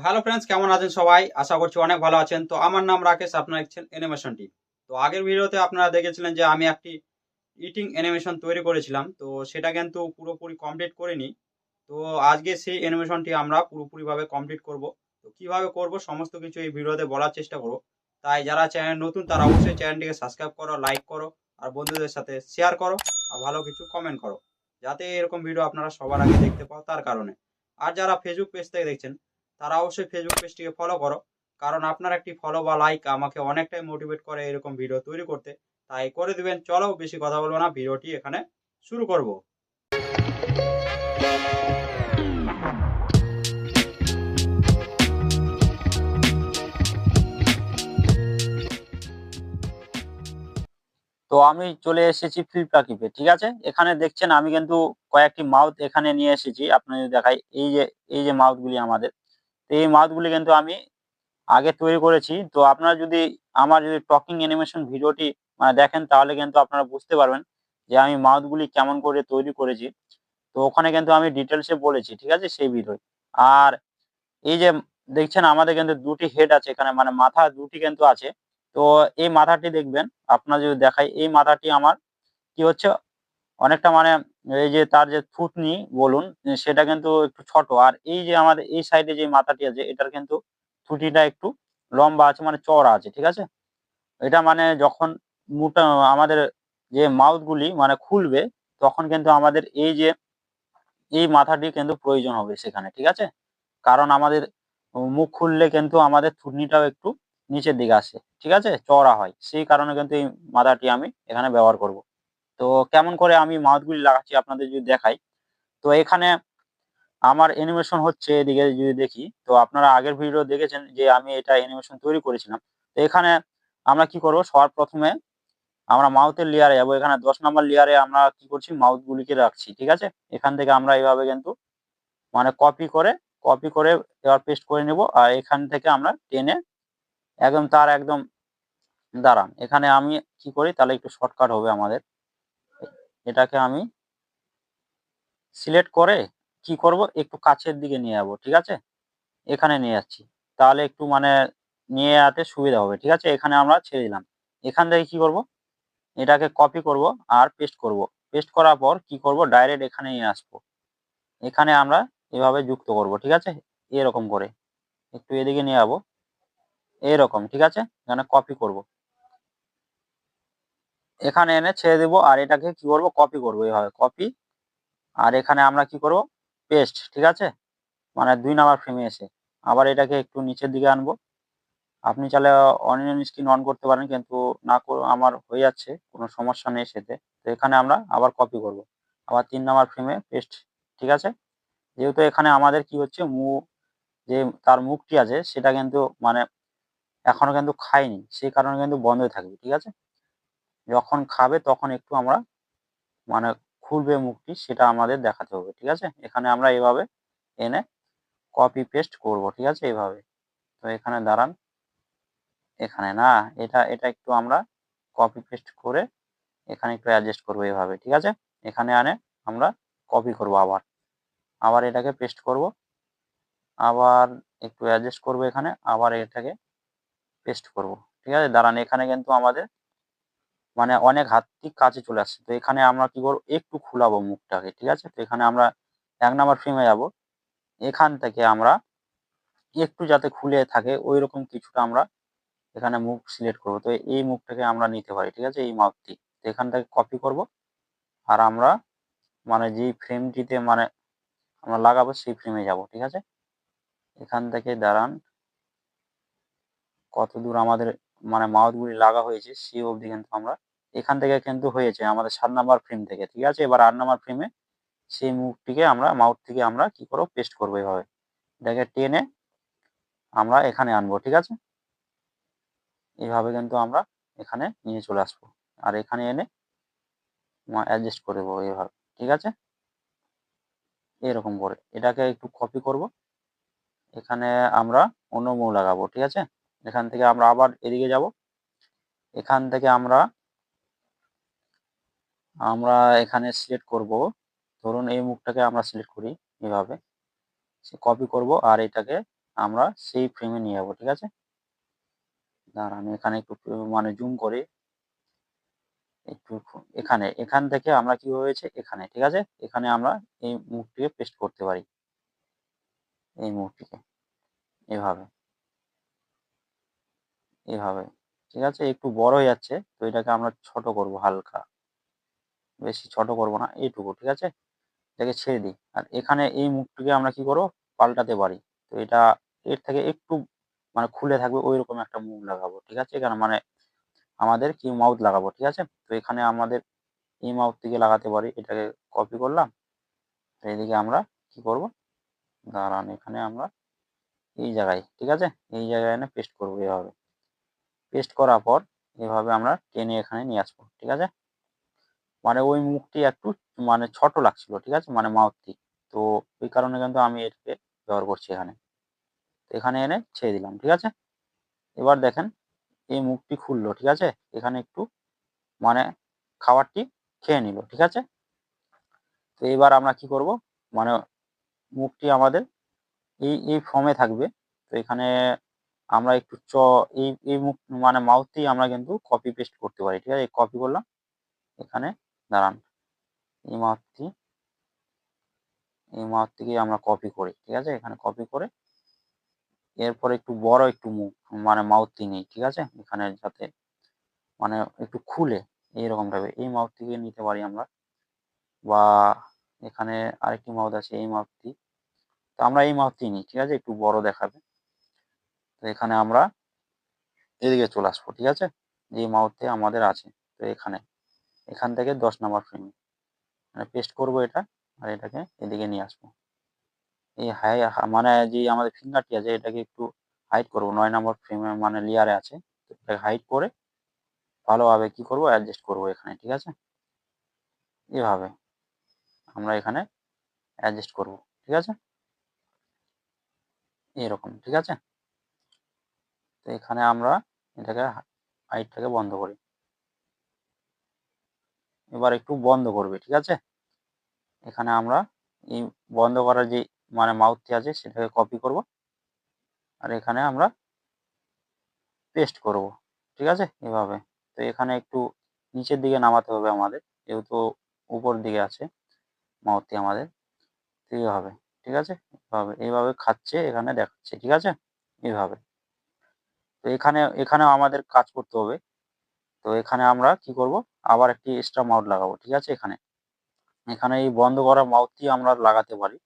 Hello friends, কেমন আছেন সবাই? আশা করছি অনেক ভালো আছেন। তো আমার নাম রাকেশ, আপনারা দেখছেন অ্যানিমেশন টিম। তো আগের ভিডিওতে আপনারা দেখেছিলেন যে আমি একটি ইটিং অ্যানিমেশন তৈরি করেছিলাম, তো সেটা কিন্তু পুরোপুরি কমপ্লিট করিনি। তো আজকে সেই অ্যানিমেশনটি আমরা পুরোপুরিভাবে কমপ্লিট করব। তো কিভাবে করব সমস্ত কিছু এই ভিডিওতে বলার চেষ্টা করব। তাই যারা চ্যানেল নতুন তারা অবশ্যই চ্যানেলটিকে সাবস্ক্রাইব করো, লাইক করো, আর বন্ধুদের সাথে শেয়ার করো, আর ভালো কিছু কমেন্ট করো, যাতে এরকম ভিডিও আপনারা সবার আগে দেখতে পাও তার কারণে। আর যারা ফেসবুক পেজ থেকে দেখছেন তারা অবশ্যই ফেসবুক পেজটিকে ফলো করো, কারণ আপনার একটি ফলো বা লাইক আমাকে অনেকটাই মোটিভেট করে এরকম ভিডিও তৈরি করতে। তাই করে দিবেন। চলো বেশি কথা বলবো না, ভিডিওটি এখানে শুরু করব। তো আমি চলে এসেছি ফ্লিপকার্টে, ঠিক আছে। এখানে দেখছেন আমি কিন্তু কয়েকটি মাউথ এখানে নিয়ে এসেছি। আপনাদের দেখাই, এই যে মাউথ গুলি আমাদের। তো এই মাউথ গুলি কিন্তু আমি আগে তৈরি করেছি। তো আপনারা যদি আমার যদি টকিং অ্যানিমেশন ভিডিওটি দেখেন, তাহলে কিন্তু আপনারা বুঝতে পারবেন যে আমি মাউথ গুলি কেমন করে তৈরি করেছি। তো ওখানে কিন্তু আমি ডিটেলসে বলেছি, ঠিক আছে, সেই ভিডিও। আর এই যে দেখছেন আমাদের কিন্তু দুটি হেড আছে এখানে, মাথা দুটি কিন্তু আছে। তো এই মাথাটি দেখবেন, আপনার যদি দেখাই, এই মাথাটি আমার কি হচ্ছে, অনেকটা এই যে তার যে থুতনি বলুন, সেটা কিন্তু একটু ছোট। আর এই যে আমাদের এই সাইডে যে মাথাটি আছে, এটার কিন্তু থুটিটা একটু লম্বা আছে, চওড়া আছে, ঠিক আছে। এটা যখন মুটা আমাদের যে মাউথ গুলি খুলবে, তখন কিন্তু আমাদের এই মাথাটি কিন্তু প্রয়োজন হবে সেখানে, ঠিক আছে। কারণ আমাদের মুখ খুললে কিন্তু আমাদের থুতনিটাও একটু নিচের দিকে আসে, ঠিক আছে, চওড়া হয়। সেই কারণে কিন্তু এই মাথাটি আমি এখানে ব্যবহার করব। তো কেমন করে আমি মাউথগুলি লাগাচ্ছি আপনাদের যদি দেখাই। তো এখানে আমার অ্যানিমেশন হচ্ছে, এদিকে যদি দেখি, তো আপনারা আগের ভিডিও দেখেছেন যে আমি এটা অ্যানিমেশন তৈরি করেছিলাম। তো এখানে আমরা কি করব, সবার প্রথমে আমরা মাউথের লেয়ারে যাবো। এখানে 10 নম্বর লেয়ারে আমরা কি করছি, মাউথ গুলিকে রাখছি, ঠিক আছে। এখান থেকে আমরা এইভাবে কিন্তু কপি করে এবার পেস্ট করে নেব। আর এখান থেকে আমরা টেনে একদম দাঁড়ান, এখানে আমি কি করি, তাহলে একটু শর্টকাট হবে আমাদের। এটাকে আমি সিলেক্ট করে কি করব, একটু কাছের দিকে নিয়ে যাবো, ঠিক আছে। এখানে নিয়ে যাচ্ছি, তাহলে একটু নিয়ে যেতে সুবিধা হবে, ঠিক আছে। এখানে আমরা ছেড়ে দিলাম। এখান থেকে কি করব, এটাকে কপি করব আর পেস্ট করব। পেস্ট করার পর কি করব, ডাইরেক্ট এখানে নিয়ে আসবো। এখানে আমরা এভাবে যুক্ত করব, ঠিক আছে। এরকম করে একটু এদিকে নিয়ে যাবো, এরকম, ঠিক আছে। এখানে কপি করব, এখানে এনে ছেড়ে দেব। আর এটাকে কি করব, কপি করব, এইভাবে কপি। আর এখানে আমরা কি করব, পেস্ট, ঠিক আছে। 2 নাম্বার ফ্রেমে এসে আবার এটাকে একটু নিচের দিকে আনবো। আপনি চাইলে অনিয়ন স্ক্রিন অন করতে পারেন, কিন্তু না করে আমার হয়ে যাচ্ছে, কোনো সমস্যা নেই সেতে। তো এখানে আমরা আবার কপি করব, আবার 3 নাম্বার ফ্রেমে পেস্ট, ঠিক আছে। যেহেতু এখানে আমাদের কি হচ্ছে, যে তার মুখটি আছে সেটা কিন্তু এখনো কিন্তু খায়নি, সেই কারণে কিন্তু বন্ধ থাকবে, ঠিক আছে। যখন খাবে তখন একটু আমরা মানে খুলবে মুখটি, সেটা আমাদের দেখাতে হবে, ঠিক আছে। এখানে আমরা এভাবে এনে কপি পেস্ট করব, ঠিক আছে, এভাবে। তো এখানে দাঁড়ান, এখানে না, এটা এটা একটু আমরা কপি পেস্ট করে এখানে একটু অ্যাডজাস্ট করবো এভাবে, ঠিক আছে। এখানে আনে আমরা কপি করব, আবার আবার এটাকে পেস্ট করব, আবার একটু অ্যাডজাস্ট করব এখানে, আবার এটাকে পেস্ট করব, ঠিক আছে। দাঁড়ান, এখানে কিন্তু আমাদের অনেক হাতটি কাছে চলে আসছে। তো এখানে আমরা কি করব, একটু খুলাবো মুখটাকে, ঠিক আছে। তো এখানে আমরা 1 নাম্বার ফ্রেমে যাব। এখান থেকে আমরা একটু যাতে খুলে থাকে ওইরকম কিছুটা আমরা এখানে মুখ সিলেক্ট করব। তো এই মুখটাকে আমরা নিতে পারি, ঠিক আছে, এই মাপটি। তো এখান থেকে কপি করব। আর আমরা যেই ফ্রেমটিতে আমরা লাগাবো সেই ফ্রেমে যাব, ঠিক আছে। এখান থেকে দাঁড়ান, কত দূর আমাদের মাউথ গুলি লাগা হয়েছে সেই অবধি কিন্তু আমরা এখান থেকে কিন্তু হয়েছে আমাদের 7 নাম্বার ফ্রেম থেকে, ঠিক আছে। এবার 8 নাম্বার ফ্রেমে সেই মুখটিকে আমরা মাউথ থেকে আমরা কি করব, পেস্ট করবো এভাবে। এটাকে টেনে আমরা এখানে আনবো, ঠিক আছে। এইভাবে কিন্তু আমরা এখানে নিয়ে চলে আসবো। আর এখানে এনে অ্যাডজাস্ট করে দেবো এইভাবে, ঠিক আছে। এরকম করে এটাকে একটু কপি করব। এখানে আমরা অন্য মুখ লাগাবো, ঠিক আছে। এখান থেকে আমরা আবার এদিকে যাব। এখান থেকে আমরা আমরা এখানে সিলেক্ট করব। ধরুন এই মুখটাকে আমরা সিলেক্ট করি, এভাবে কপি করব আর এটাকে আমরা সেই ফ্রেমে নিয়ে যাবো, ঠিক আছে। দাঁড়ান এখানে একটু মানে জুম করে একটু এখান থেকে আমরা কি হয়েছে এখানে, ঠিক আছে, এখানে আমরা এই মুখটিকে পেস্ট করতে পারি, এই মুখটিকে এভাবে এভাবে, ঠিক আছে। একটু বড় হয়ে যাচ্ছে, তো এটাকে আমরা ছোট করব হালকা, বেশি ছোট করব না, এইটুকু, ঠিক আছে। এটাকে ছেড়ে দিই, আর এখানে এই মুখটিকে আমরা কি করব পাল্টাতে পারি। তো এটা এর থেকে একটু মানে খুলে থাকবে ওই রকম একটা মুখ লাগাবো, ঠিক আছে। এখানে মানে আমাদের কি মাউথ লাগাবো, ঠিক আছে। তো এখানে আমাদের এই মাউথ থেকে লাগাতে পারি, এটাকে কপি করলাম। তো এদিকে আমরা কি করব, দাঁড়ান এখানে আমরা এই জায়গায়, ঠিক আছে, এই জায়গায় এনে পেস্ট করবো এভাবে। পেস্ট করার পর এভাবে আমরা টেনে এখানে নিয়ে আসবো, ঠিক আছে। মানে ওই মুখটি একটু মানে ছোট লাগছিল, ঠিক আছে, মানে মাউথটি। তো ওই কারণে কিন্তু আমি এটাকে ব্যবহার করছি এখানে। তো এখানে এনে ছেড়ে দিলাম, ঠিক আছে। এবার দেখেন এই মুখটি খুললো, ঠিক আছে। এখানে একটু মানে খাবারটি খেয়ে নিল, ঠিক আছে। তো এবার আমরা কি করব, মানে মুখটি আমাদের এই ফর্মে থাকবে। তো এখানে আমরা একটু এই মুখ মানে মাউথটি আমরা কিন্তু কপি পেস্ট করতে পারি, ঠিক আছে। কপি করলাম এখানে, দাঁড়ান এই মাউথটি থেকে আমরা কপি করি, ঠিক আছে। এখানে কপি করে এরপর একটু বড় একটু মুখ মানে মাউথটি নেই, ঠিক আছে। এখানে যাতে মানে একটু খুলে এইরকম টাইপের এই মাউথ থেকে নিতে পারি আমরা, বা এখানে আরেকটি মাউথ আছে এই মাউথটি। তো আমরা এই মাউথটি নিই, ঠিক আছে, একটু বড় দেখাবে। তো এখানে আমরা এদিকে চলে আসবো, ঠিক আছে, যে মাউথে আমাদের আছে। তো এখান থেকে 10 নাম্বার ফ্রেমে মানে পেস্ট করব এটা, আর এটাকে এদিকে নিয়ে আসবো। এই মানে যে আমাদের ফিঙ্গারটি আছে এটাকে একটু হাইড করব, 9 নাম্বার ফ্রেমে মানে লেয়ারে আছে। তো এটাকে হাইড করে ভালোভাবে কি করব অ্যাডজাস্ট করব এখানে, ঠিক আছে। এভাবে আমরা এখানে অ্যাডজাস্ট করব, ঠিক আছে, এরকম, ঠিক আছে। তো এখানে আমরা এটাকে হাইটটাকে বন্ধ করি, এবার একটু বন্ধ করবে, ঠিক আছে। এখানে আমরা এই বন্ধ করার যে মানে মাউথটি আছে সেটাকে কপি করব, আর এখানে আমরা পেস্ট করব, ঠিক আছে, এভাবে। তো এখানে একটু নিচের দিকে নামাতে হবে আমাদের, যেহেতু উপর দিকে আছে মাউথটি আমাদের। তো এইভাবে, ঠিক আছে, এইভাবে খাচ্ছে এখানে দেখাচ্ছে, ঠিক আছে, এইভাবে। তো এখানেও আমাদের কাজ করতে হবে। তো এখানে আমরা কি করব, আবার একটি এক্সট্রা মাউথ লাগাবো, ঠিক আছে। এখানে এখানে এই বন্ধ করা মাউথটি আমরা লাগাতে পারি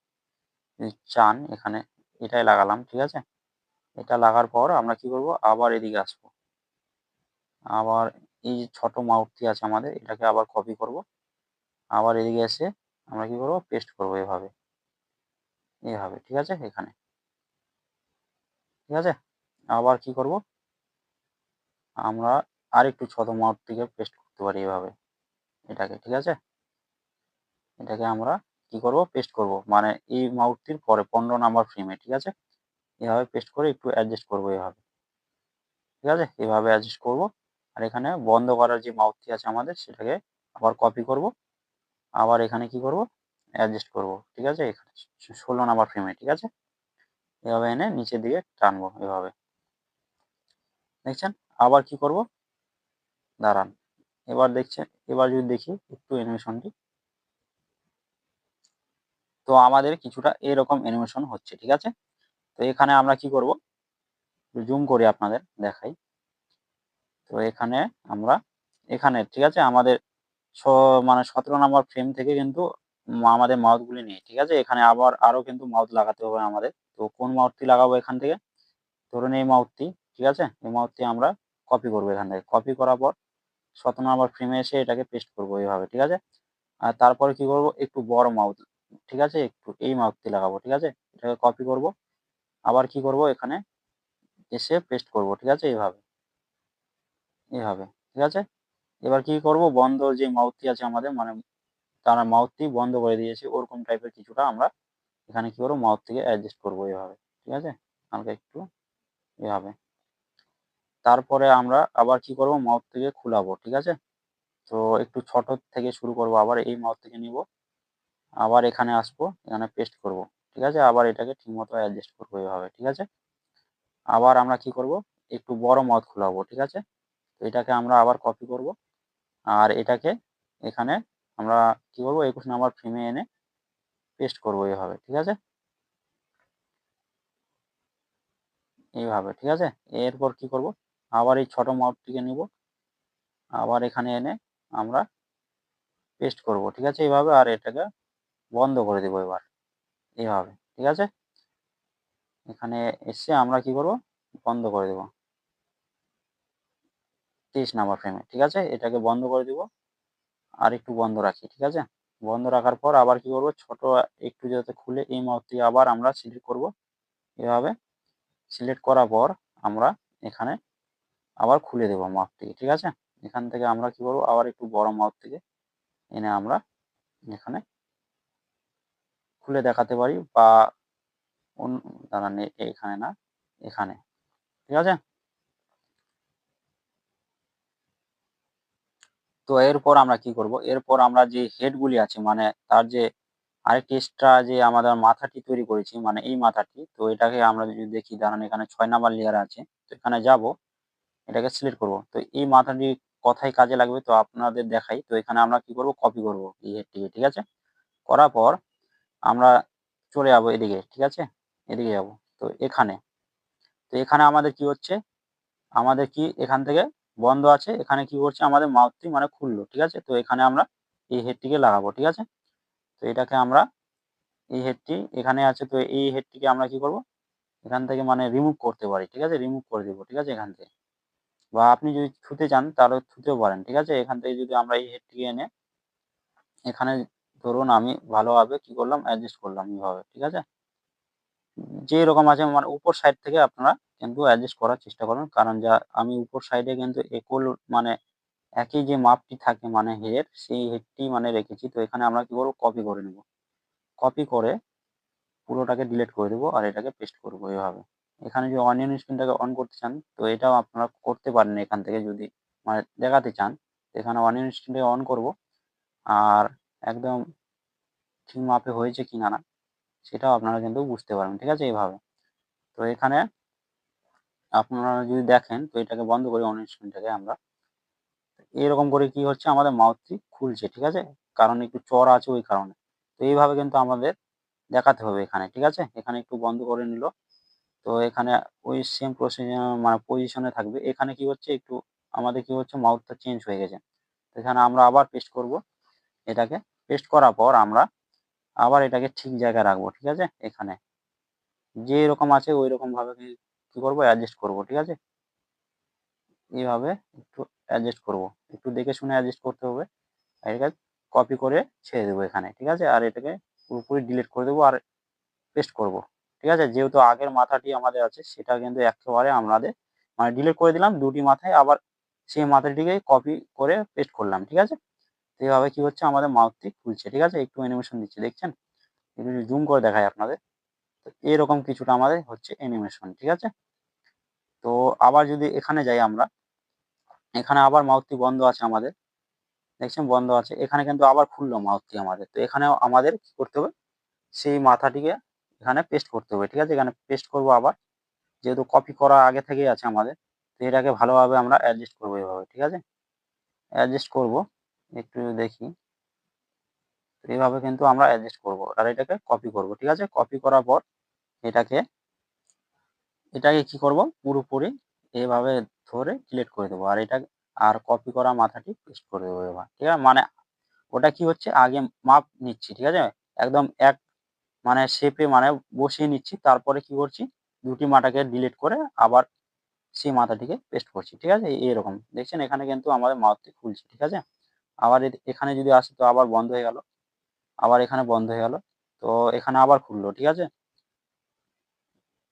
যদি চান। এখানে এটাই লাগালাম, ঠিক আছে। এটা লাগার পর আমরা কি করব, আবার এদিকে আসবো, আবার এই যে ছোট মাউথটি আছে আমাদের এটাকে আবার কপি করব, আবার এদিকে এসে আমরা কি করব পেস্ট করব এভাবে এভাবে, ঠিক আছে। এখানে ঠিক আছে, আবার কি করব, আমরা আরেকটু ছোট মাউথটিকে পেস্ট করতে পারি এভাবে এটাকে, ঠিক আছে। এটাকে আমরা কি করব পেস্ট করব, মানে এই মাউথটির পরে 15 নাম্বার ফ্রেমে, ঠিক আছে। এভাবে পেস্ট করে একটু অ্যাডজাস্ট করব এভাবে, ঠিক আছে, এভাবে অ্যাডজাস্ট করব। আর এখানে বন্ধ করার যে মাউথটি আছে আমাদের সেটাকে আবার কপি করব, আবার এখানে কি করব অ্যাডজাস্ট করব, ঠিক আছে। এখানে 16 নাম্বার ফ্রেমে, ঠিক আছে। এভাবে এনে নিচের দিকে টানবো এভাবে, দেখছেন। আবার কি করব, দাঁড়ান এবার দেখছেন, এবার যদি দেখি একটু অ্যানিমেশনটি, তো আমাদের কিছুটা এরকম অ্যানিমেশন হচ্ছে, ঠিক আছে। তো এখানে আমরা কি করব, জুম করে আপনাদের দেখাই। তো এখানে আমরা ঠিক আছে আমাদের ছ মানে 17 নাম্বার ফ্রেম থেকে কিন্তু আমাদের মাউথগুলি নেই, ঠিক আছে। এখানে আবার আরো কিন্তু মাউথ লাগাতে হবে আমাদের। তো কোন মাউথটি লাগাবো এখান থেকে, ধরুন এই মাউথটি, ঠিক আছে। এই মাউথটি আমরা কপি করবো এখান থেকে, কপি করার পর 17 নাম্বার ফ্রেমে এসে এটাকে পেস্ট করবো এইভাবে, ঠিক আছে। আর তারপরে কি করব, একটু বড় মাউথ, ঠিক আছে, একটু এই মাউথটি লাগাবো, ঠিক আছে। এটাকে কপি করব, আবার কি করব এখানে এসে পেস্ট করব, ঠিক আছে, এইভাবে এইভাবে, ঠিক আছে। এবার কি করব, বন্ধ যে মাউথটি আছে আমাদের মানে তারা মাউথটি বন্ধ করে দিয়েছে ওরকম টাইপের কিছুটা আমরা এখানে কি করবো মাউথ থেকে অ্যাডজাস্ট করবো এভাবে, ঠিক আছে, হালকা একটু এভাবে। তারপরে আমরা আবার কি করব, মাউথ থেকে খুলাবো, ঠিক আছে। তো একটু ছোট থেকে শুরু করব, আবার এই মাউথ থেকে নিব, আবার এখানে আসবো, এখানে পেস্ট করব, ঠিক আছে। আবার এটাকে ঠিকমতো অ্যাডজাস্ট করবো এভাবে, ঠিক আছে। আবার আমরা কি করব, একটু বড় মাউথ খোলাবো, ঠিক আছে। তো এটাকে আমরা আবার কপি করব, আর এটাকে এখানে আমরা কি করব, 21 নাম্বার ফ্রেমে এনে পেস্ট করব এইভাবে, ঠিক আছে, এইভাবে, ঠিক আছে। এরপর কি করব, আবার এই ছোট মাউথটিকে নিব, আবার এখানে এনে আমরা পেস্ট করব, ঠিক আছে, এইভাবে। আর এটাকে বন্ধ করে দেবো এবার এইভাবে, ঠিক আছে। এখানে এসে আমরা কি করব, বন্ধ করে দেব 23 নাম্বার ফ্রেমে, ঠিক আছে। এটাকে বন্ধ করে দিব, আর একটু বন্ধ রাখি, ঠিক আছে। বন্ধ রাখার পর আবার কি করব, ছোট একটু যাতে খুলে এই মাউথটি আবার আমরা সিলেক্ট করব এভাবে। সিলেক্ট করার পর আমরা এখানে আবার খুলে দেব মাউথটিকে, ঠিক আছে। এখান থেকে আমরা কি করব, আবার একটু বড় মাউথ থেকে এনে আমরা এখানে খুলে দেখাতে পারি, বা অন্য, দাঁড়ান, এখানে না, এখানে, ঠিক আছে। তো এরপর আমরা কি করব, এরপর আমরা যে হেডগুলি আছে, মানে তার যে আরেকটি এক্সট্রা যে আমাদের মাথাটি তৈরি করেছি, মানে এই মাথাটি, তো এটাকে আমরা যদি দেখি, দাঁড়ান, এখানে 6 নাম্বার লেয়ার আছে, তো এখানে যাব, এটাকে সিলেক্ট করব। তো এই মাথাটি কোথায় কাজে লাগবে তো আপনাদের দেখাই। তো এখানে আমরা কি করব, কপি করব এই হেডটিকে, ঠিক আছে। করার পর আমরা চলে যাব এদিকে, ঠিক আছে, এদিকে যাব। তো এখানে, তো এখানে আমাদের কি হচ্ছে, আমাদের কি এখান থেকে বন্ধ আছে, এখানে কি করছে, আমাদের মাউথটি মানে খুললো, ঠিক আছে। তো এখানে আমরা এই হেডটিকে লাগাবো, ঠিক আছে। তো এটাকে আমরা, এই হেডটি এখানে আছে, তো এই হেডটিকে আমরা কি করব, এখান থেকে মানে রিমুভ করতে পারি, ঠিক আছে, রিমুভ করে দিব, ঠিক আছে, এখান থেকে। বা আপনি যদি ছুঁতে চান তাহলে ছুঁতেও পারেন, ঠিক আছে। এখান থেকে যদি আমরা এই হেডটিকে এনে এখানে, ধরুন আমি ভালোভাবে কি করলাম, অ্যাডজাস্ট করলাম এইভাবে, ঠিক আছে। যে রকম আছে মানে উপর সাইড থেকে আপনারা কিন্তু অ্যাডজাস্ট করার চেষ্টা করুন, কারণ যা আমি উপর সাইডে কিন্তু একল মানে একই যে মাপটি থাকে মানে হেড, সেই হেডটি মানে রেখেছি। তো এখানে আমরা কি করবো, কপি করে নেব, কপি করে পুরোটাকে ডিলিট করে দেবো, আর এটাকে পেস্ট করবো এভাবে। এখানে যে অনিয়ন স্ক্রিনটাকে অন করতে চান, তো এটাও আপনারা করতে পারেন এখান থেকে, যদি মানে দেখাতে চান। তো এখানে অনিয়ন স্ক্রিনটাকে অন করব, আর একদম ঠিক মাপে হয়েছে কিনা না সেটাও আপনারা কিন্তু বুঝতে পারবেন, ঠিক আছে, এইভাবে। তো এখানে আপনারা যদি দেখেন, তো এটাকে বন্ধ করি, অনিয়ন স্ক্রিনটাকে আমরা এরকম করে কি হচ্ছে, আমাদের মাউথটি খুলছে, ঠিক আছে, কারণ একটু চড়া আছে ওই কারণে। তো এইভাবে কিন্তু আমাদের দেখাতে হবে এখানে, ঠিক আছে। এখানে একটু বন্ধ করে নিল, তো এখানে ওই সেম প্রসিজার মানে পজিশনে থাকবে। এখানে কি হচ্ছে, একটু আমাদের কি হচ্ছে, মাউথটা চেঞ্জ হয়ে গেছে। তো এখানে আমরা আবার পেস্ট করব এটাকে। পেস্ট করার পর আমরা আবার এটাকে ঠিক জায়গায় রাখবো, ঠিক আছে। এখানে যে এরকম আছে ওই রকম ভাবে কি করব, অ্যাডজাস্ট করব, ঠিক আছে। এইভাবে একটু অ্যাডজাস্ট করব, একটু দেখে শুনে অ্যাডজাস্ট করতে হবে। আর এটা কপি করে ছেড়ে দেবো এখানে, ঠিক আছে। আর এটাকে পুরোপুরি ডিলিট করে দেবো আর পেস্ট করব, ঠিক আছে। যেহেতু আগের মাথাটি আমাদের আছে সেটা কিন্তু একেবারে আমাদের মানে ডিলিট করে দিলাম, দুটি মাথায় আবার সেই মাথাটিকে কপি করে পেস্ট করলাম, ঠিক আছে। তো এইভাবে কি হচ্ছে, আমাদের মাউথটি খুলছে, ঠিক আছে। একটু অ্যানিমেশন দিচ্ছি, দেখছেন, একটু জুম করে দেখাই আপনাদের। তো এরকম কিছুটা আমাদের হচ্ছে অ্যানিমেশন, ঠিক আছে। তো আবার যদি এখানে যাই আমরা, এখানে আবার মাউথটি বন্ধ আছে আমাদের, দেখছেন বন্ধ আছে। এখানে কিন্তু আবার খুললো মাউথটি আমাদের। তো এখানেও আমাদের কি করতে হবে, সেই মাথাটিকে এখানে পেস্ট করতে হবে, ঠিক আছে। এখানে পেস্ট করব আবার, যেহেতু কপি করা আগে থেকেই আছে আমাদের। তো এটাকে ভালোভাবে আমরা অ্যাডজাস্ট করবো এভাবে, ঠিক আছে। অ্যাডজাস্ট করব, একটু দেখি। তো এইভাবে কিন্তু আমরা অ্যাডজাস্ট করব, আর এটাকে কপি করব, ঠিক আছে। কপি করার পর এটাকে এটাকে কি করব, পুরোপুরি এভাবে ধরে ডিলিট করে দেবো, আর এটা আর কপি করা মাথাটি পেস্ট করে দেবো এবার, ঠিক আছে। মানে ওটা কি হচ্ছে, আগে মাপ নিচ্ছি, ঠিক আছে, একদম এক মানে শেপে মানে বসিয়ে নিচ্ছি, তারপরে কি করছি, দুটি মাথাকে ডিলিট করে আবার সেই মাথাটিকে পেস্ট করছি, ঠিক আছে। এরকম দেখছেন, এখানে কিন্তু আমাদের মাউথটি খুলছে, ঠিক আছে। আবার এখানে যদি আসে তো আবার বন্ধ হয়ে গেল, আবার এখানে বন্ধ হয়ে গেল, তো এখানে আবার খুললো, ঠিক আছে,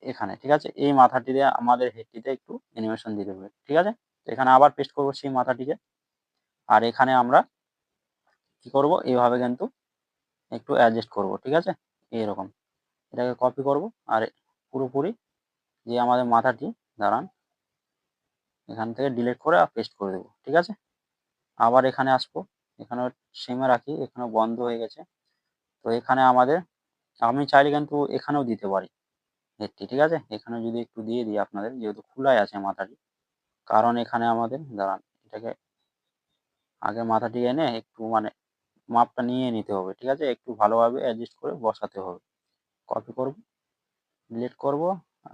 এখানে, ঠিক আছে। এই মাথাটিতে আমাদের হেডটিতে একটু অ্যানিমেশন দিয়ে দেবে, ঠিক আছে। তো এখানে আবার পেস্ট করবো সেই মাথাটিকে, আর এখানে আমরা কি করব, এইভাবে কিন্তু একটু অ্যাডজাস্ট করব, ঠিক আছে, এরকম। এটাকে কপি করব, আর পুরোপুরি যে আমাদের মাথাটি, দাঁড়ান, এখান থেকে ডিলিট করে পেস্ট করে দেবো, ঠিক আছে। আবার এখানে আসবো, এখানেও সেমে রাখি, এখানেও বন্ধ হয়ে গেছে। তো এখানে আমাদের, আমি চাইলে কিন্তু এখানেও দিতে পারি, হেডটি, ঠিক আছে। এখানে যদি একটু দিয়ে দিই আপনাদের, যেহেতু খোলাই আছে মাথাটি, কারণ এখানে আমাদের দাঁড়ান এটাকে আগে মাথাটি এনে একটু মানে মাপটা নিয়ে নিতে হবে, ঠিক আছে। একটু ভালোভাবে অ্যাডজাস্ট করে বসাতে হবে। কপি করব, ডিলিট করব,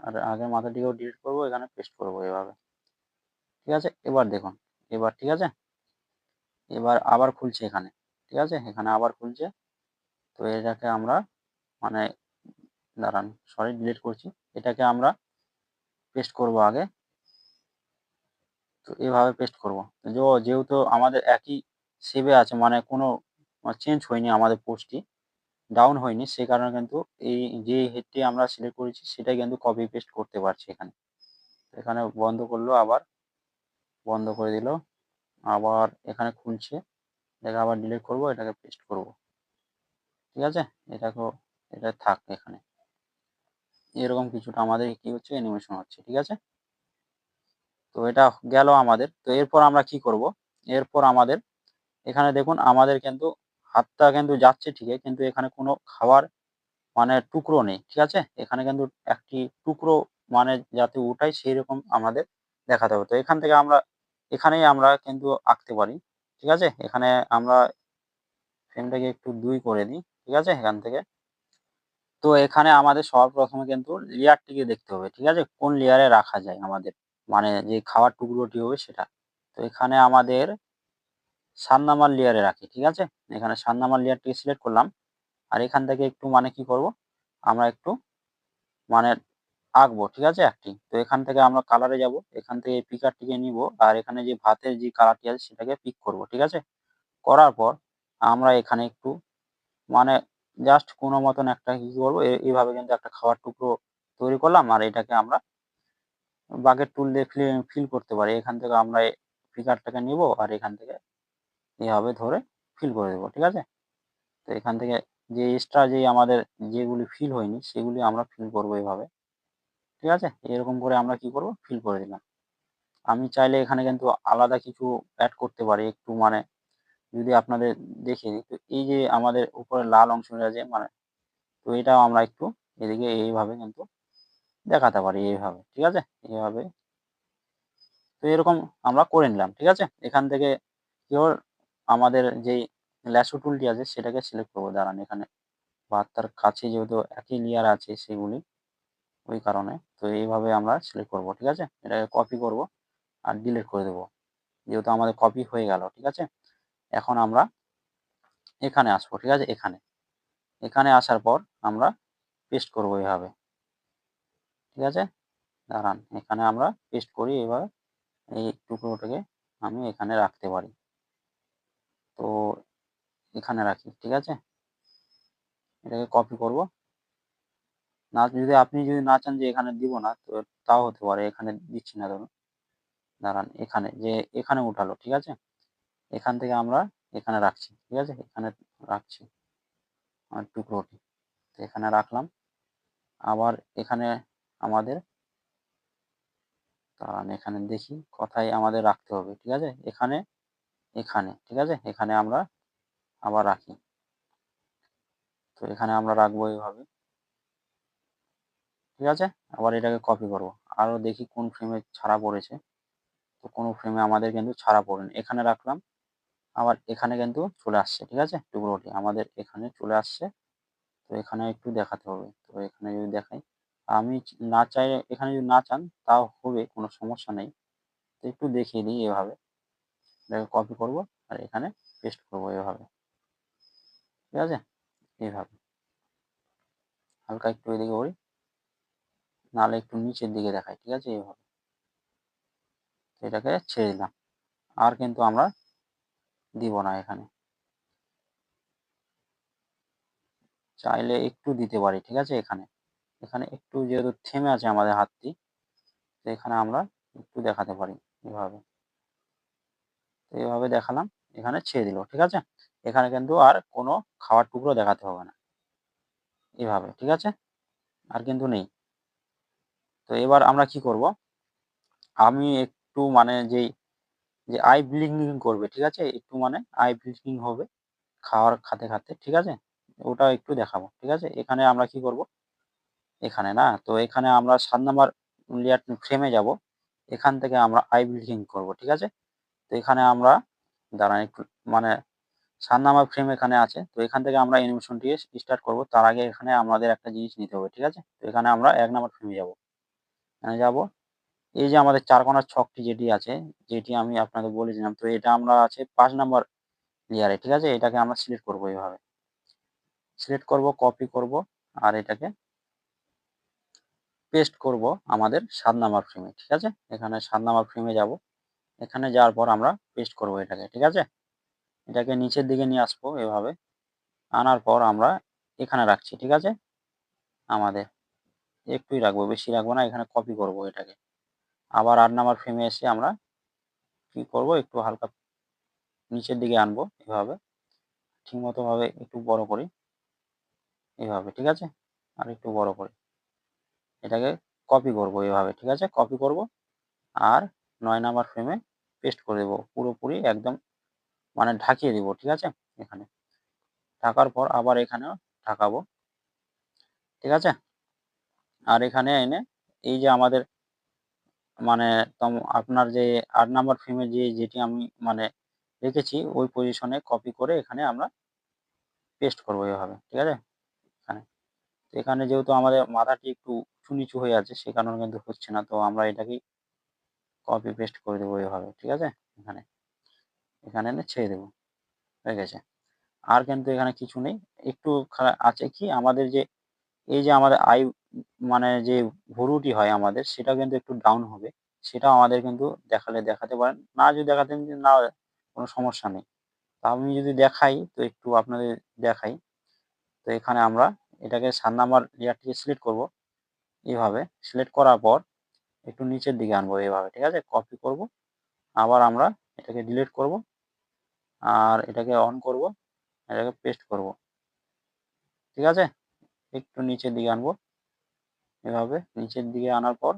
আর আগের মাথাটিকেও ডিলিট করব, এখানে পেস্ট করব এভাবে, ঠিক আছে। এবার দেখুন, এবার ঠিক আছে, এবার আবার খুলছে এখানে, ঠিক আছে, এখানে আবার খুলছে। তো এটাকে আমরা মানে দাঁড়ান, সরি ডিলিট করছি, এটাকে আমরা পেস্ট করব আগে। তো এভাবে পেস্ট করব। যেহেতু আমাদের একই সেভে আছে, মানে কোনো চেঞ্জ হয়নি, আমাদের পোস্টটি ডাউন হয়নি, সেই কারণে কিন্তু এই যে হেডটি আমরা সিলেক্ট করেছি সেটাই কিন্তু কপি পেস্ট করতে পারছি এখানে। এখানে বন্ধ করলো, আবার বন্ধ করে দিল, আবার এখানে খুলছে, এটাকে আবার ডিলিট করব, এটাকে পেস্ট করব, ঠিক আছে। এটাকেও, এটা থাক এখানে। এরকম কিছুটা আমাদের কি হচ্ছে, অ্যানিমেশন হচ্ছে, ঠিক আছে। তো এটা গেল আমাদের। তো এরপর আমরা কি করব, এরপর আমাদের এখানে দেখুন আমাদের কিন্তু হাতটা কিন্তু যাচ্ছে ঠিকই, কিন্তু এখানে কোনো খাবার মানে টুকরো নেই, ঠিক আছে। এখানে কিন্তু একটি টুকরো মানে যাতে উঠাই সেই রকম আমাদের দেখাতে হবে। তো এখান থেকে আমরা এখানেই আমরা কিন্তু আঁকতে পারি, ঠিক আছে। এখানে আমরা ফ্রেমটাকে একটু 2 করে দিই, ঠিক আছে, এখান থেকে। তো এখানে আমাদের সবার প্রথমে কিন্তু লেয়ারটিকে দেখতে হবে, ঠিক আছে, কোন লেয়ারে রাখা যায় আমাদের, মানে যে খাওয়ার টুকরোটি হবে সেটা। তো এখানে আমাদের 7 নাম্বার লেয়ারে রাখি, ঠিক আছে। এখানে 7 নাম্বার লেয়ারটিকে সিলেক্ট করলাম, আর এখান থেকে একটু মানে কি করব, আমরা একটু মানে আঁকবো, ঠিক আছে, একটি। তো এখান থেকে আমরা কালারে যাব, এখান থেকে পিকারটিকে নিব, আর এখানে যে ভাতের যে কালারটি আছে সেটাকে পিক করব, ঠিক আছে। করার পর আমরা এখানে একটু মানে জাস্ট কোনো মতন একটা কি করবো, এইভাবে কিন্তু একটা খাওয়ার টুকরো তৈরি করলাম, আর এটাকে আমরা বাকেট টুল দিয়ে ফিল করতে পারি। এখান থেকে আমরা পিকারটাকে নিব, আর এখান থেকে এভাবে ধরে ফিল করে দেবো, ঠিক আছে। তো এখান থেকে যে এক্সট্রা যে আমাদের যেগুলি ফিল হয়নি সেগুলি আমরা ফিল করবো এভাবে, ঠিক আছে। এরকম করে আমরা কি করব, ফিল করে দিলাম। আমি চাইলে এখানে কিন্তু আলাদা কিছু অ্যাড করতে পারি একটু, মানে যদি আপনাদের দেখিয়ে দিই। তো এই যে আমাদের উপরে লাল অংশটা আছে মানে, তো এটাও আমরা একটু এদিকে এইভাবে কিন্তু দেখাতে পারি এইভাবে, ঠিক আছে, এইভাবে। তো এরকম আমরা করে নিলাম, ঠিক আছে। এখান থেকে কি হল, আমাদের যেই ল্যাসো টুলটি আছে সেটাকে সিলেক্ট করবো, দাঁড়ান এখানে বার্তার কাছে যেহেতু একই লেয়ার আছে সেগুলি, ওই কারণে। তো এইভাবে আমরা সিলেক্ট করব, ঠিক আছে। এটাকে কপি করব আর ডিলিট করে দেবো, যেহেতু আমাদের কপি হয়ে গেল, ঠিক আছে। এখন আমরা এখানে আসবো, ঠিক আছে, এখানে এখানে আসার পর আমরা পেস্ট করব এভাবে, ঠিক আছে। দাঁড়ান এখানে আমরা পেস্ট করি এভাবে, এই টুকরোটাকে আমি এখানে রাখতে পারি। তো এখানে রাখি, ঠিক আছে। এটাকে কপি করব, না যদি আপনি যদি না চান যে এখানে দিব না, তো তাও হতে পারে, এখানে দিচ্ছি না ধরুন। দাঁড়ান এখানে যে এখানে উঠালো, ঠিক আছে। এখান থেকে আমরা এখানে রাখছি, ঠিক আছে, এখানে রাখছি আমার টুকরোটি। তো এখানে রাখলাম, আবার এখানে আমাদের দাঁড়ান এখানে দেখি কোথায় আমাদের রাখতে হবে, ঠিক আছে। এখানে এখানে ঠিক আছে, এখানে আমরা আবার রাখি। তো এখানে আমরা রাখবো এইভাবে, ঠিক আছে। আবার এটাকে কপি করব, আরও দেখি কোন ফ্রেমে ছাড়া পড়েছে। তো কোনো ফ্রেমে আমাদের কিন্তু ছাড়া পড়েনি, এখানে রাখলাম, আবার এখানে কিন্তু চলে আসছে, ঠিক আছে, টুকরোটি আমাদের এখানে চলে আসছে। তো এখানে একটু দেখাতে হবে, তো এখানে যদি দেখাই, আমি না চাই, এখানে যদি না চান তাও হবে, কোনো সমস্যা নেই। তো একটু দেখিয়ে দিই এভাবে, এটাকে কপি করব আর এখানে পেস্ট করব এভাবে, ঠিক আছে, এইভাবে হালকা একটু এদিকে করি, নাহলে একটু নিচের দিকে দেখাই, ঠিক আছে, এইভাবে। এটাকে ছেড়ে দিলাম, আর কিন্তু আমরা দিব না এখানে, চাইলে একটু দিতে পারি, ঠিক আছে। এখানে এখানে একটু যেহেতু থেমে আছে আমাদের হাতটি, তো এখানে আমরা একটু দেখাতে পারি এভাবে। তো এইভাবে দেখালাম, এখানে ছেড়ে দিল, ঠিক আছে। এখানে কিন্তু আর কোনো খাওয়ার টুকরো দেখাতে হবে না, এভাবে, ঠিক আছে, আর কিন্তু নেই। তো এবার আমরা কি করব, আমি একটু মানে যেই যে আই ব্লিঙ্কিং করবে, ঠিক আছে, একটু মানে আই ব্লিঙ্কিং হবে খাওয়ার খাতে খাতে, ঠিক আছে, ওটা একটু দেখাবো, ঠিক আছে। এখানে আমরা কি করব, এখানে না, তো এখানে আমরা 7 নাম্বার লেয়ার ফ্রেমে যাব। এখান থেকে আমরা আই বিল্ডিং করব, ঠিক আছে? তো এখানে আমরা দাঁড়ান একটু, মানে 7 নাম্বার ফ্রেম এখানে আছে। তো এখান থেকে আমরা অ্যানিমেশনটি স্টার্ট করব। তার আগে এখানে আমাদের একটা জিনিস নিতে হবে, ঠিক আছে? তো এখানে আমরা 1 নাম্বার ফ্রেমে যাব। এখানে যাব। এই যে আমাদের 4 কোণার ছকটি যেটি আছে, যেটি আমি আপনাকে বলেছিলাম, তো এটা আমরা আছে 5 নাম্বার লেয়ারে, ঠিক আছে? এটাকে আমরা সিলেক্ট করব এভাবে। সিলেক্ট করব, কপি করব আর এটাকে পেস্ট করব আমাদের 7 নাম্বার ফ্রেমে, ঠিক আছে? এখানে 7 নাম্বার ফ্রেমে যাব। এখানে যাওয়ার পর আমরা পেস্ট করব এটাকে, ঠিক আছে? এটাকে নিচের দিকে নিয়ে আসবো এভাবে। আনার পর আমরা এখানে রাখছি, ঠিক আছে? আমাদের একটুই রাখবো, বেশি রাখবো না। এখানে কপি করব এটাকে। আবার 8 নাম্বার ফ্রেমে এসে আমরা কি করব, একটু হালকা নিচের দিকে আনবো এভাবে। ঠিকমতো ভাবে একটু বড় করি এভাবে, ঠিক আছে? আর একটু বড় করি। এটাকে কপি করব এভাবে, ঠিক আছে? কপি করব আর 9 নাম্বার ফ্রেমে পেস্ট করে দেব। পুরোপুরি একদম মানে ঢাকিয়ে দিব, ঠিক আছে? এখানে ঢাকার পর আবার এখানেও ঢাকাবো, ঠিক আছে? আর এখানে এনে এই যে আমাদের মানে আপনার যে 8 নাম্বার ফ্রেমে যেটি আমি মানে রেখেছি ওই পজিশনে কপি করে এখানে আমরা পেস্ট করব এভাবে, ঠিক আছে? এখানে। তো এখানে যেহেতু আমাদের মাথাটি একটু উঁচু নিচু হয়ে আছে সে কারণে কিন্তু হচ্ছে না। তো আমরা এটাকেই কপি পেস্ট করে দেবো এভাবে, ঠিক আছে? এখানে, এখানে এনে ছেড়ে দেবো। হয়ে গেছে। আর কিন্তু এখানে কিছু নেই। একটু আছে কি আমাদের যে এই যে আমাদের মানে যে ভুরুটি হয় আমাদের সেটা কিন্তু একটু ডাউন হবে। সেটাও আমাদের কিন্তু দেখাতে পারেন। না যদি দেখাতেন যে না কোনো সমস্যা নেই। তা আমি যদি দেখাই তো একটু আপনাদের দেখাই। তো এখানে আমরা এটাকে 7 নাম্বার লেয়ারটিকে সিলেক্ট করব। এভাবে সিলেক্ট করার পর একটু নিচের দিকে আনবো এভাবে, ঠিক আছে? কপি করব। আবার আমরা এটাকে ডিলিট করব। আর এটাকে অন করব। এটাকে পেস্ট করব। ঠিক আছে? একটু নিচের দিকে আনবো। এভাবে নিচের দিকে আনার পর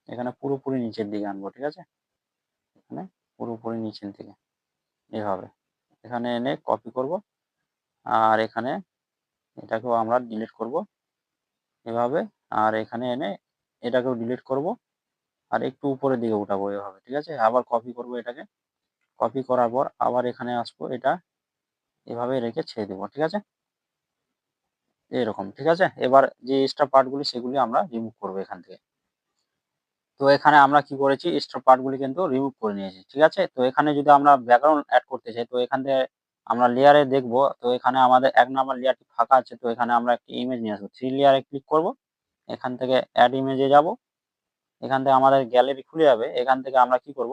এখানে পুরোপুরি নিচের দিকে আনবো, ঠিক আছে? এখানে পুরোপুরি নিচের দিকে এভাবে। এখানে এনে কপি করব। আর এখানে এটাকেও আমরা ডিলিট করব এভাবে। আর এখানে এনে এটাকেও ডিলিট করব। আর একটু উপরের দিকে উঠাবো এভাবে, ঠিক আছে? আবার কপি করব এটাকে। কপি করার পর আবার এখানে আসবো, এটা এভাবে রেখে ছেড়ে দেবো, ঠিক আছে? এরকম, ঠিক আছে? এবার যে এক্সট্রা পার্টগুলি সেগুলি আমরা রিমুভ করব এখান থেকে। তো এখানে আমরা কি করেছি, এক্সট্রা পার্টগুলি কিন্তু রিমুভ করে নিয়েছি, ঠিক আছে? তো এখানে যদি আমরা ব্যাকগ্রাউন্ড এড করতে চাই তো এখান থেকে আমরা লেয়ারে দেখব। তো এখানে আমাদের 1 নাম্বার লেয়ারটি ফাঁকা আছে। তো এখানে আমরা একটি ইমেজ নিয়ে আসবো। 3 লেয়ারে ক্লিক করব। এখান থেকে এড ইমেজে যাব। এখান থেকে আমাদের গ্যালারি খুলে যাবে। এখান থেকে আমরা কি করব,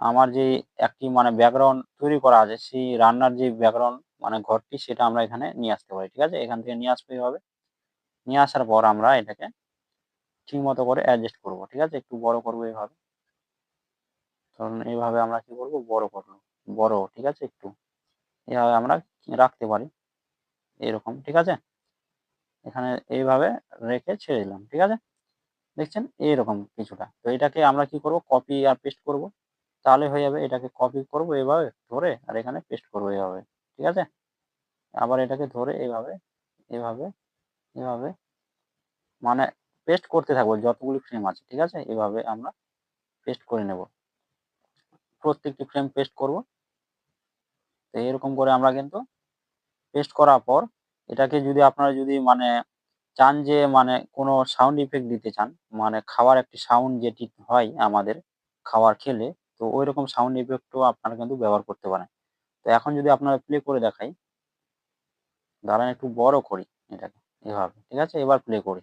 আমার যে একটি মানে ব্যাকগ্রাউন্ড তৈরি করা আছে সেই রান্নার যে ব্যাকগ্রাউন্ড মানে ঘরটি সেটা আমরা এখানে নিয়ে আসতে পারি, ঠিক আছে? এখান থেকে নিয়ে আসতে হবে। নিয়ে আসার পর আমরা এটাকে ঠিকমতো করে অ্যাডজাস্ট করব, ঠিক আছে? একটু বড় করব এভাবে। ধরুন এইভাবে আমরা কি করব, বড় করব। বড়, ঠিক আছে? একটু এভাবে আমরা রাখতে পারি এরকম, ঠিক আছে? এখানে এইভাবে রেখে ছেড়ে দিলাম, ঠিক আছে? দেখছেন এইরকম কিছুটা। তো এটাকে আমরা কি করব, কপি আর পেস্ট করব। তাহলে হয়ে যাবে। এটাকে কপি করব এভাবে ধরে আর এখানে পেস্ট করব এভাবে, ঠিক আছে? আবার এটাকে ধরে এভাবে, এভাবে, এভাবে মানে পেস্ট করতে থাকবো যতগুলি ফ্রেম আছে, ঠিক আছে? এভাবে আমরা পেস্ট করে নেব। প্রত্যেকটি ফ্রেম পেস্ট করব। তো এরকম করে আমরা কিন্তু পেস্ট করার পর এটাকে যদি আপনারা যদি মানে চান যে মানে কোনো সাউন্ড ইফেক্ট দিতে চান, মানে খাওয়ার একটি সাউন্ড যেটি হয় আমাদের খাবার খেলে, তো ঐরকম সাউন্ড ইফেক্টও আপনারা কিন্তু ব্যবহার করতে পারেন। তো এখন যদি আপনারা প্লে করে দেখাই, দাঁড়ান একটু বড় করি এটাকে এভাবে, ঠিক আছে? এবার প্লে করি।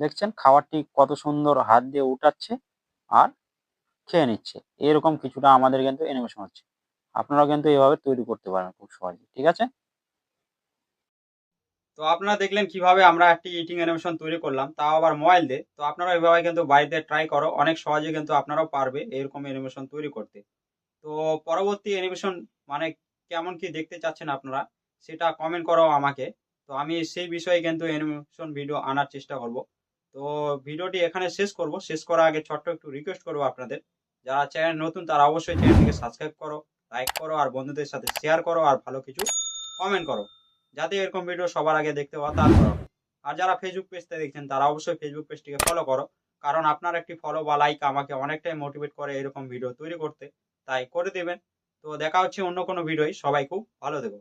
দেখছেন খাবারটি কত সুন্দর হাত দিয়ে উঠাচ্ছে আর খেয়ে নিচ্ছে। এরকম কিছুটা আমাদের কিন্তু অ্যানিমেশন হচ্ছে। আপনারাও কিন্তু এভাবে তৈরি করতে পারেন খুব সহজে, ঠিক আছে? তো আপনারা দেখলেন কিভাবে আমরা একটি ইটিং অ্যানিমেশন তৈরি করলাম, তাও আবার মোবাইল দিয়ে। তো আপনারা এভাবে কিন্তু বাড়িতে ট্রাই করো, অনেক সহজে কিন্তু আপনারাও পারবে এরকম অ্যানিমেশন তৈরি করতে। তো পরবর্তী অ্যানিমেশন মানে কেমন কি দেখতে চাচ্ছেন আপনারা সেটা কমেন্ট করো আমাকে। তো আমি সেই বিষয়ে কিন্তু অ্যানিমেশন ভিডিও আনার চেষ্টা করব। তো ভিডিওটি এখানে শেষ করব। শেষ করার আগে ছোট্ট একটু রিকোয়েস্ট করবো আপনাদের, যারা চ্যানেল নতুন তারা অবশ্যই চ্যানেলটিকে সাবস্ক্রাইব করো লাইক করো আর বন্ধুদের সাথে শেয়ার করো আর ভালো কিছু কমেন্ট করো, যাতে এরকম ভিডিও সবার আগে দেখতে পাও তারপর হবে। আর যারা ফেসবুক পেজতে দেখছেন তারা অবশ্যই ফেসবুক পেজটিকে ফলো করো, কারণ আপনার একটি ফলো বা লাইক আমাকে অনেকটাই মোটিভেট করে এরকম ভিডিও তৈরি করতে, তাই করে দেবেন। তো দেখা হচ্ছে অন্য কোনো ভিডিওয়, সবাই খুব ভালো থেকো।